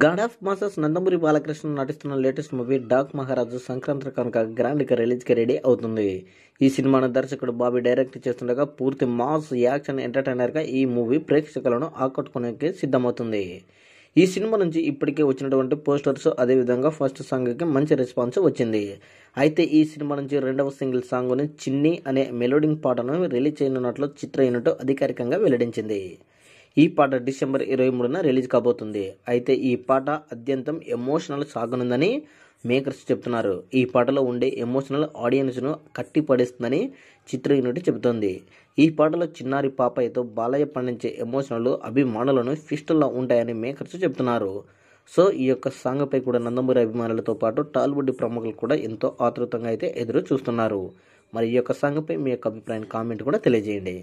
God of masses Nandamuri Balakrishna నటిస్తున్న latest movie dock మహారాజు సంక్రాంతి కనుక గ్రాండ్ గా రిలీజ్ కి రెడీ అవుతుంది. ఈ సినిమాను దర్శకుడు బాబీ డైరెక్ట్ చేస్తుండగా పూర్తి మాస్ యాక్షన్ ఎంటర్టైనర్ గా ఈ మూవీ ప్రేక్షకులను ఆకట్టుకునేకి సిద్ధమవుతుంది. ఈ సినిమా నుంచి ఇప్పటికే వచ్చినటువంటి పోస్టర్స్ అదేవిధంగా ఫస్ట్ సాంగ్ కి మంచి రెస్పాన్స్ వచ్చింది. అయితే ఈ సినిమా నుంచి రెండవ సింగిల్ సాంగ్ ని చిన్ని అనే మెలోడింగ్ పాటను రిలీజ్ చేయనున్నట్లు చిత్ర యూనిట్ అధికారికంగా వెల్లడించింది. ఈ పాట డిసెంబర్ 23న రిలీజ్ కాబోతుంది. అయితే ఈ పాట అత్యంతం ఎమోషనల్ సాగనుందని మేకర్స్ చెప్తున్నారు. ఈ పాటలో ఉండే ఎమోషనల్ ఆడియన్స్ను కట్టి పడేస్తుందని చిత్ర యూనిట్ చెబుతోంది. ఈ పాటలో చిన్నారి పాపయ్యతో బాలయ్య పండించే ఎమోషనల్ అభిమానులను ఫిస్టుల్లా ఉంటాయని మేకర్స్ చెప్తున్నారు. సో ఈ యొక్క సాంగ్ పై కూడా నందమూరి అభిమానులతో పాటు టాలీవుడ్ ప్రముఖులు కూడా ఎంతో ఆతృతంగా అయితే ఎదురు చూస్తున్నారు. మరి ఈ యొక్క సాంగ్ పై మీ యొక్క అభిప్రాయం కామెంట్ కూడా తెలియజేయండి.